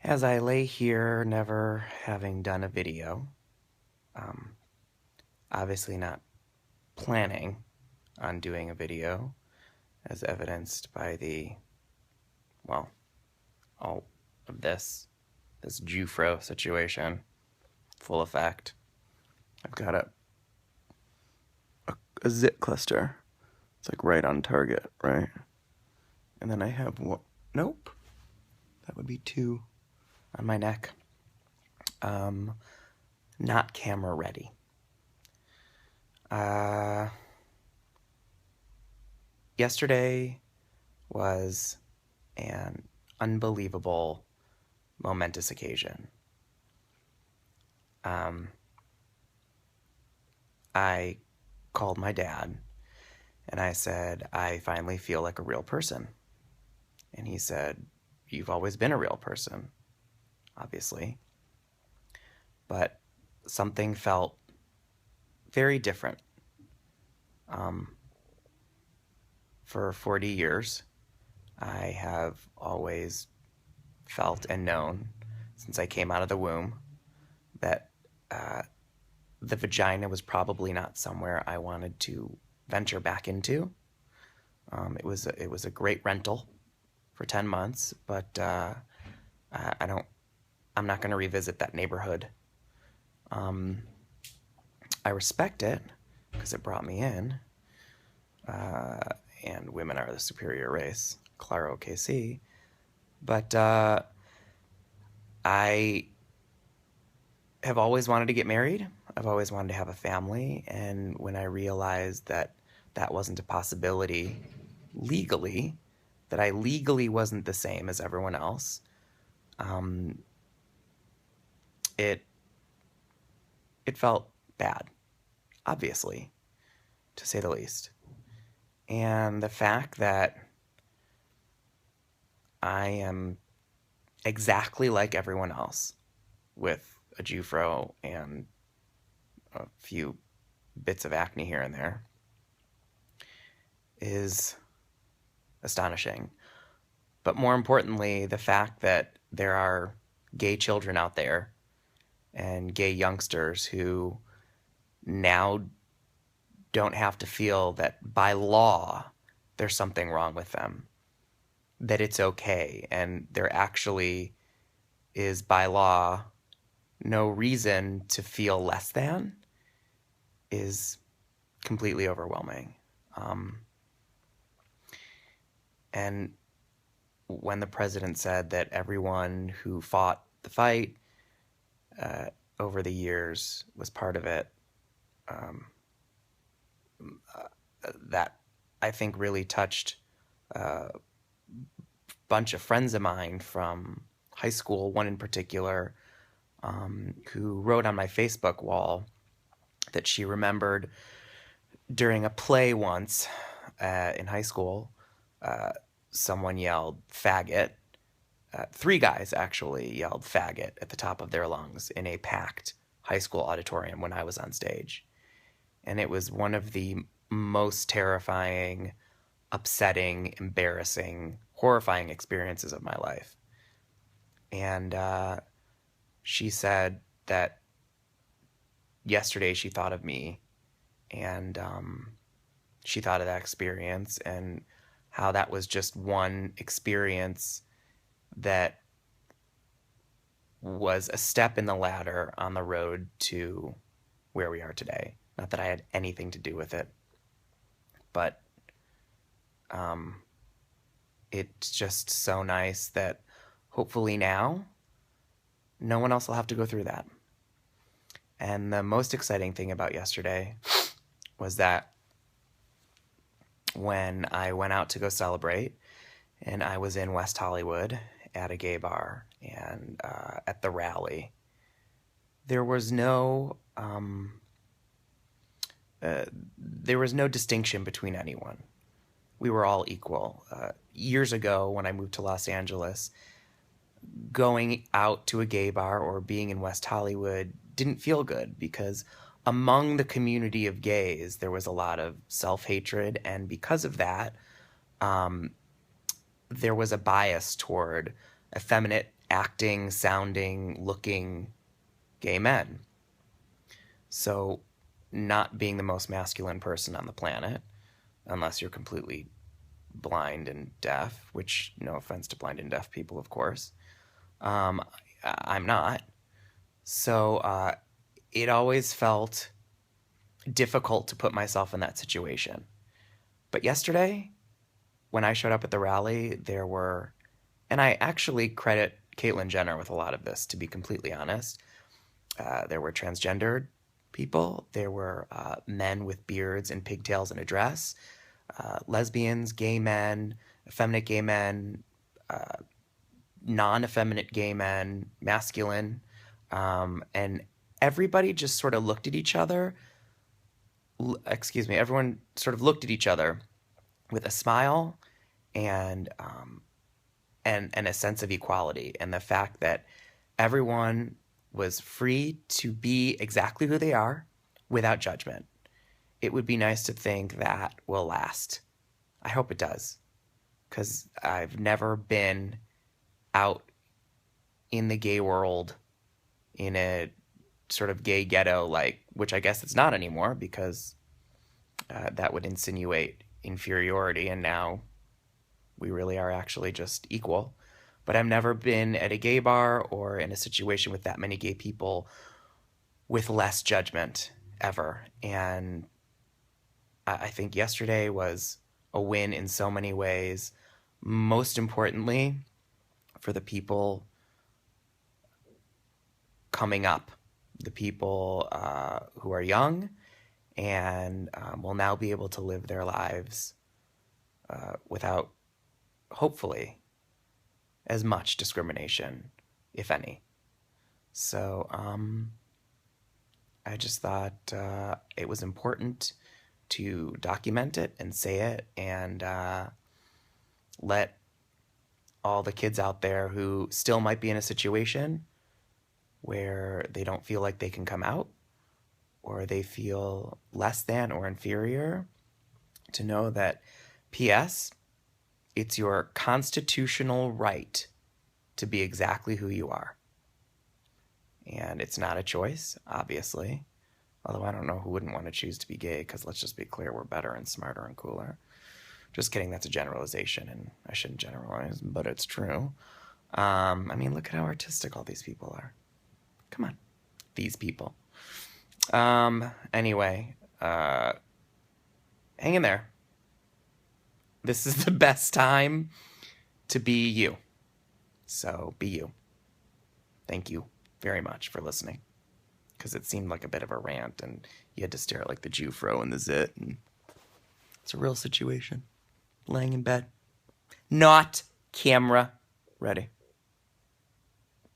As I lay here, never having done a video, obviously not planning on doing a video, as evidenced by all of this Jufro situation, full effect. I've got a zit cluster. It's like right on target, right? And then I have one, nope, that would be two on my neck. Not camera ready. Yesterday was an unbelievable, momentous occasion. I called my dad and I said, I finally feel like a real person. And he said, you've always been a real person, obviously. But something felt very different. For 40 years, I have always felt and known, since I came out of the womb, that the vagina was probably not somewhere I wanted to venture back into. It was a great rental for 10 months, but I'm not going to revisit that neighborhood. I respect it because it brought me in, and women are the superior race, claro que sí. But I have always wanted to get married. I've always wanted to have a family, and when I realized that that wasn't a possibility legally, that I legally wasn't the same as everyone else, it felt bad, obviously, to say the least. And the fact that I am exactly like everyone else, with a Jufro and a few bits of acne here and there, is astonishing. But more importantly, the fact that there are gay children out there and gay youngsters who now don't have to feel that by law there's something wrong with them, that it's okay, and there actually is by law no reason to feel less than, is completely overwhelming. And when the president said that everyone who fought the fight over the years was part of it, that I think really touched a bunch of friends of mine from high school, one in particular, who wrote on my Facebook wall that she remembered during a play once in high school, someone yelled faggot. Three guys actually yelled faggot at the top of their lungs in a packed high school auditorium when I was on stage. And it was one of the most terrifying, upsetting, embarrassing, horrifying experiences of my life. And she said that yesterday she thought of me, and she thought of that experience and how that was just one experience that was a step in the ladder on the road to where we are today. Not that I had anything to do with it, but it's just so nice that hopefully now no one else will have to go through that. And the most exciting thing about yesterday was that when I went out to go celebrate, and I was in West Hollywood at a gay bar and at the rally, there was no distinction between anyone. We were all equal. Years ago, when I moved to Los Angeles, going out to a gay bar or being in West Hollywood didn't feel good, because among the community of gays, there was a lot of self-hatred, and because of that, there was a bias toward effeminate acting, sounding, looking gay men. So, not being the most masculine person on the planet, unless you're completely blind and deaf, which, no offense to blind and deaf people, of course, um, I'm not. So, it always felt difficult to put myself in that situation. But yesterday, when I showed up at the rally, there were, and I actually credit Caitlyn Jenner with a lot of this, to be completely honest. There were transgendered people, there were men with beards and pigtails and a dress, lesbians, gay men, effeminate gay men, non-effeminate gay men, masculine, and everybody just sort of looked at each other. Everyone sort of looked at each other with a smile and and a sense of equality, and the fact that everyone was free to be exactly who they are without judgment. It would be nice to think that will last. I hope it does, because I've never been out in the gay world in a sort of gay ghetto, like, which I guess it's not anymore, because that would insinuate inferiority, and now we really are actually just equal. But I've never been at a gay bar or in a situation with that many gay people with less judgment ever. And I think yesterday was a win in so many ways. Most importantly, for the people coming up, the people who are young and will now be able to live their lives without, hopefully, as much discrimination, if any. So I just thought it was important to document it and say it, and let all the kids out there who still might be in a situation where they don't feel like they can come out, or they feel less than or inferior, to know that, P.S., it's your constitutional right to be exactly who you are. And it's not a choice, obviously. Although I don't know who wouldn't want to choose to be gay, because let's just be clear, we're better and smarter and cooler. Just kidding, that's a generalization, and I shouldn't generalize, but it's true. I mean, look at how artistic all these people are. Come on, these people. Anyway, hang in there. This is the best time to be you. So be you. Thank you very much for listening, because it seemed like a bit of a rant, and you had to stare at like the Jufro and the zit, and it's a real situation. Laying in bed. Not camera ready.